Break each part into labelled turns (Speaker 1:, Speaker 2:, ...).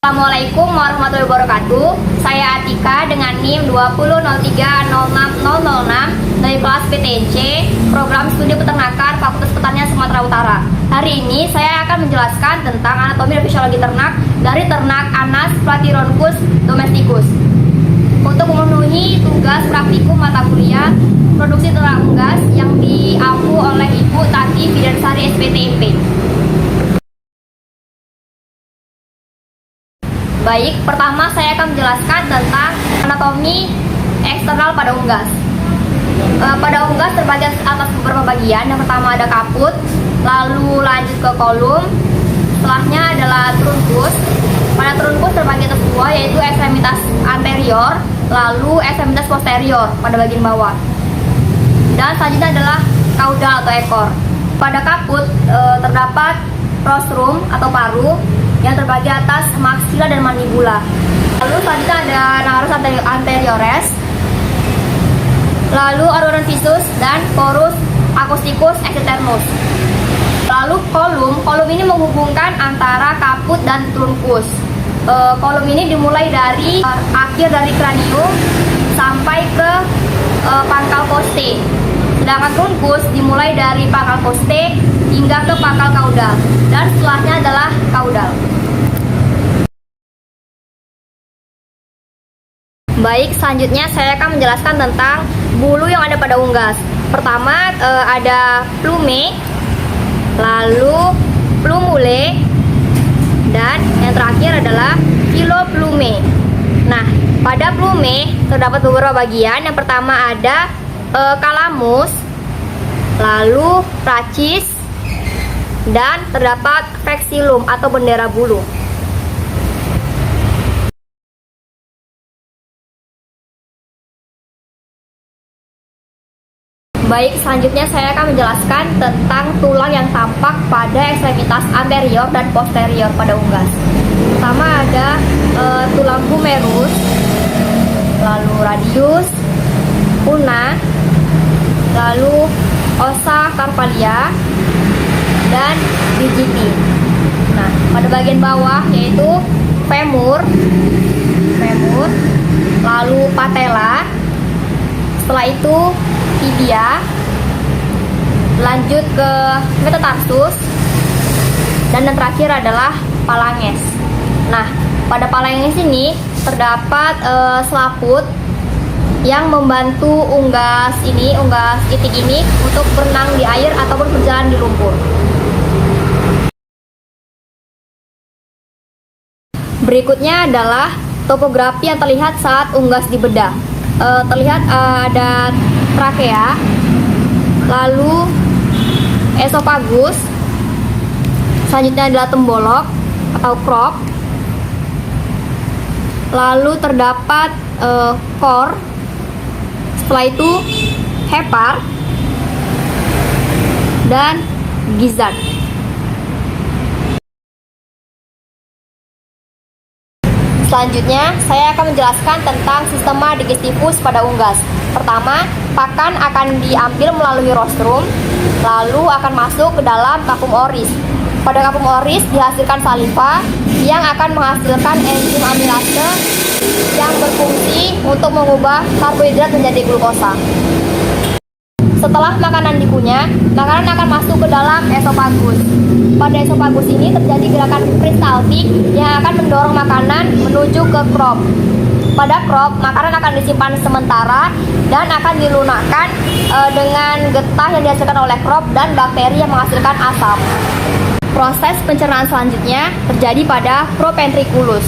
Speaker 1: Assalamualaikum warahmatullahi wabarakatuh. Saya Atika dengan NIM 203060006 dari kelas PTNC, Program Studi Peternakan Fakultas Pertanian Sumatera Utara. Hari ini saya akan menjelaskan tentang anatomi dan fisiologi ternak dari ternak Anas Platyronchus domesticus. Untuk memenuhi tugas praktikum mata kuliah produksi ternak unggas yang diampu oleh Ibu Tati Fidansari SPTMP. Baik, pertama saya akan menjelaskan tentang anatomi eksternal pada unggas. Pada unggas terbagi atas beberapa bagian. Yang pertama ada kaput, lalu lanjut ke kolum, setelahnya adalah trunkus. Pada trunkus terbagi atas dua, yaitu ekstremitas anterior, lalu ekstremitas posterior pada bagian bawah. Dan selanjutnya adalah kaudal atau ekor. Pada kaput terdapat rostrum atau paru yang terbagi atas maksila dan mandibula. Lalu selanjutnya ada narus anteriores, lalu oronontisus dan porus acousticus externus. Lalu kolum ini menghubungkan antara kaput dan trunkus. Kolum ini dimulai dari akhir dari kranium sampai ke pangkal poste. Sedangkan trunkus dimulai dari pangkal poste hingga ke pangkal kaudal, dan setelahnya adalah kaudal. Baik, selanjutnya saya akan menjelaskan tentang bulu yang ada pada unggas. Pertama ada plume, lalu plumule, dan yang terakhir adalah filoplume. Nah, pada plume terdapat beberapa bagian. Yang pertama ada kalamus, lalu racis, dan terdapat vexillum atau bendera bulu. Baik, selanjutnya saya akan menjelaskan tentang tulang yang tampak pada ekstremitas anterior dan posterior pada unggas. Pertama ada tulang humerus, lalu radius, ulna, lalu ossa carpalia, dan digiti. Nah, pada bagian bawah yaitu femur, lalu patella, setelah itu tibia, lanjut ke metatarsus, dan yang terakhir adalah phalanges. Nah, pada phalanges ini terdapat selaput yang membantu unggas itik ini untuk berenang di air ataupun berjalan di lumpur. Berikutnya adalah topografi yang terlihat saat unggas dibedah. Terlihat ada trakea, lalu esofagus, selanjutnya adalah tembolok atau crop, lalu terdapat core, setelah itu hepar, dan gizzard. Selanjutnya, saya akan menjelaskan tentang sistema digestivus pada unggas. Pertama, pakan akan diambil melalui rostrum, lalu akan masuk ke dalam kapum oris. Pada kapum oris dihasilkan saliva yang akan menghasilkan enzim amilase yang berfungsi untuk mengubah karbohidrat menjadi glukosa. Setelah makanan dikunyah, makanan akan masuk ke dalam esofagus. Pada esofagus ini terjadi gerakan peristaltik yang akan mendorong makanan menuju ke crop. Pada crop, makanan akan disimpan sementara dan akan dilunakkan dengan getah yang dihasilkan oleh crop dan bakteri yang menghasilkan asam. Proses pencernaan selanjutnya terjadi pada proventriculus.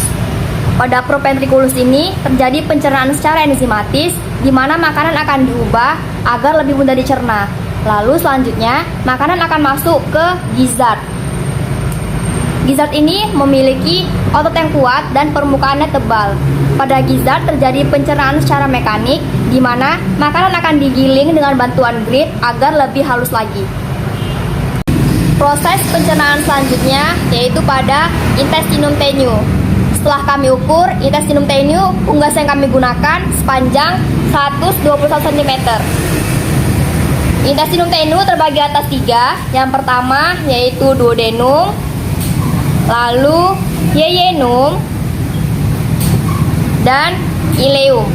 Speaker 1: Pada proventriculus ini terjadi pencernaan secara enzimatis, di mana makanan akan diubah agar lebih mudah dicerna. Lalu selanjutnya, makanan akan masuk ke gizzard. Gizzard ini memiliki otot yang kuat dan permukaannya tebal. Pada gizzard terjadi pencernaan secara mekanik, di mana makanan akan digiling dengan bantuan grit agar lebih halus lagi. Proses pencernaan selanjutnya yaitu pada intestinum tenue. Setelah kami ukur, intestinum tenue unggas yang kami gunakan sepanjang 121 cm. Intestinum tenue terbagi atas 3. Yang pertama yaitu duodenum, lalu yeyinum, dan ileum.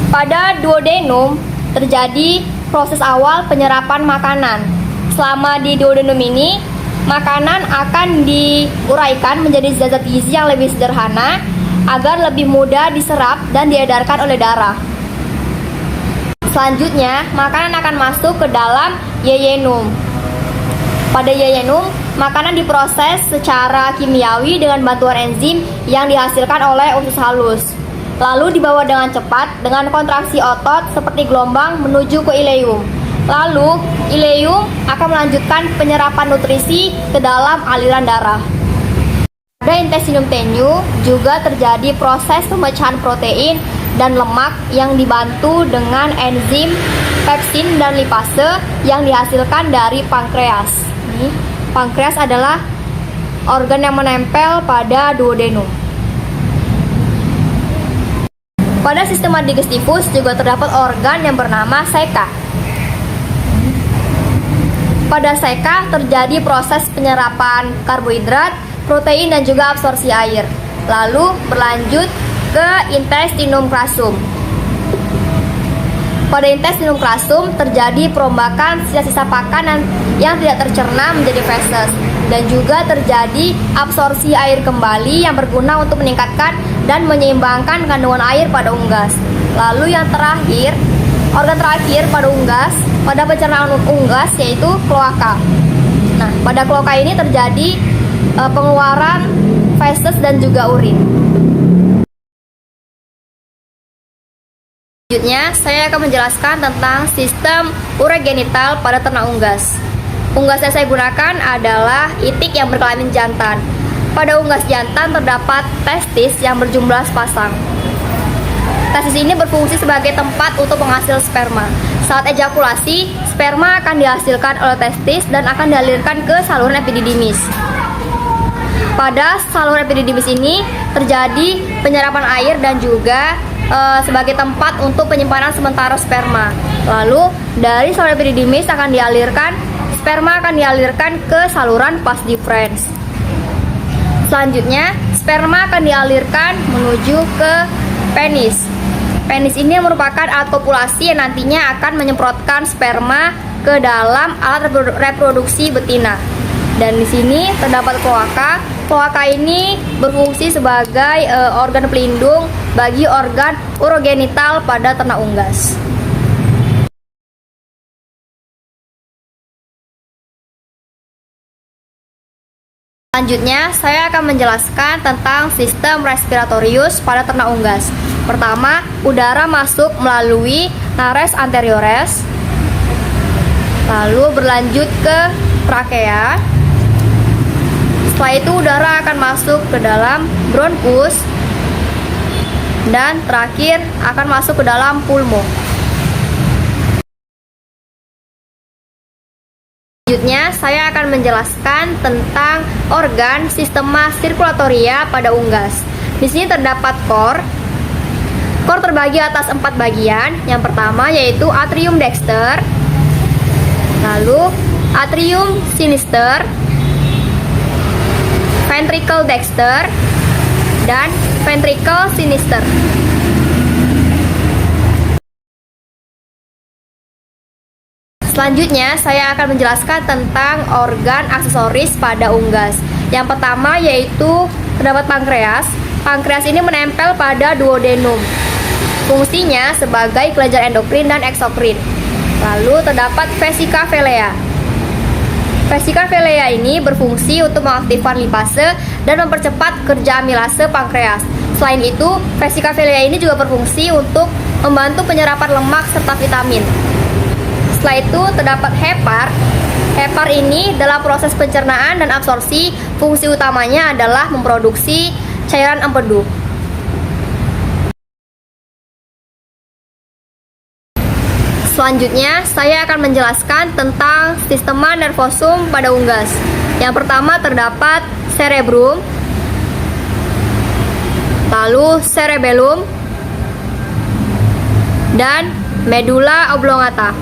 Speaker 1: Pada duodenum terjadi proses awal penyerapan makanan. Selama di duodenum ini, makanan akan diuraikan menjadi zat-zat gizi yang lebih sederhana agar lebih mudah diserap dan diedarkan oleh darah. Selanjutnya, makanan akan masuk ke dalam yeyenum. Pada yeyenum, makanan diproses secara kimiawi dengan bantuan enzim yang dihasilkan oleh usus halus. Lalu dibawa dengan cepat dengan kontraksi otot seperti gelombang menuju ke ileum. Lalu, ileum akan melanjutkan penyerapan nutrisi ke dalam aliran darah. Pada intestinum tenue juga terjadi proses pemecahan protein dan lemak yang dibantu dengan enzim pepsin dan lipase yang dihasilkan dari pankreas. Pankreas adalah organ yang menempel pada duodenum. Pada sistema digestivus juga terdapat organ yang bernama ceca. Pada ceca terjadi proses penyerapan karbohidrat, protein dan juga absorpsi air. Lalu berlanjut ke intestinum crassum. Pada intestinum crassum terjadi perombakan sisa-sisa makanan yang tidak tercerna menjadi feses dan juga terjadi absorpsi air kembali yang berguna untuk meningkatkan dan menyeimbangkan kandungan air pada unggas. Lalu yang terakhir, organ terakhir pada unggas, pada pencernaan unggas yaitu kloaka. Nah, pada kloaka ini terjadi pengeluaran feses dan juga urin. Selanjutnya, saya akan menjelaskan tentang sistem urogenital pada ternak unggas. Unggas yang saya gunakan adalah itik yang berkelamin jantan. Pada unggas jantan terdapat testis yang berjumlah sepasang. Testis ini berfungsi sebagai tempat untuk penghasil sperma. Saat ejakulasi, sperma akan dihasilkan oleh testis dan akan dialirkan ke saluran epididymis. Pada saluran epididymis ini terjadi penyerapan air dan juga sebagai tempat untuk penyimpanan sementara sperma. Lalu dari saluran epididymis sperma akan dialirkan ke saluran vas deferens. Selanjutnya, sperma akan dialirkan menuju ke penis. Penis ini merupakan alat kopulasi yang nantinya akan menyemprotkan sperma ke dalam alat reproduksi betina. Dan di sini terdapat kloaka. Kloaka ini berfungsi sebagai organ pelindung bagi organ urogenital pada ternak unggas. Selanjutnya, saya akan menjelaskan tentang sistem respiratorius pada ternak unggas. Pertama, udara masuk melalui nares anteriores, lalu berlanjut ke trakea. Setelah itu udara akan masuk ke dalam bronkus dan terakhir akan masuk ke dalam pulmo. Selanjutnya saya akan menjelaskan tentang organ sistema sirkulatoria pada unggas. Di sini terdapat kor. Kor terbagi atas 4 bagian. Yang pertama yaitu atrium dexter, lalu atrium sinister, ventricle dexter, dan ventricle sinister. Selanjutnya, saya akan menjelaskan tentang organ aksesoris pada unggas. Yang pertama yaitu terdapat pankreas. Pankreas ini menempel pada duodenum. Fungsinya sebagai kelenjar endokrin dan eksokrin. Lalu terdapat vesica velea. Vesica velea ini berfungsi untuk mengaktifkan lipase dan mempercepat kerja amilase pankreas. Selain itu, vesica velea ini juga berfungsi untuk membantu penyerapan lemak serta vitamin. Setelah itu terdapat hepar. Hepar ini dalam proses pencernaan dan absorpsi, fungsi utamanya adalah memproduksi cairan empedu. Selanjutnya, saya akan menjelaskan tentang sistema nervosum pada unggas. Yang pertama terdapat cerebrum, lalu cerebellum, dan medulla oblongata.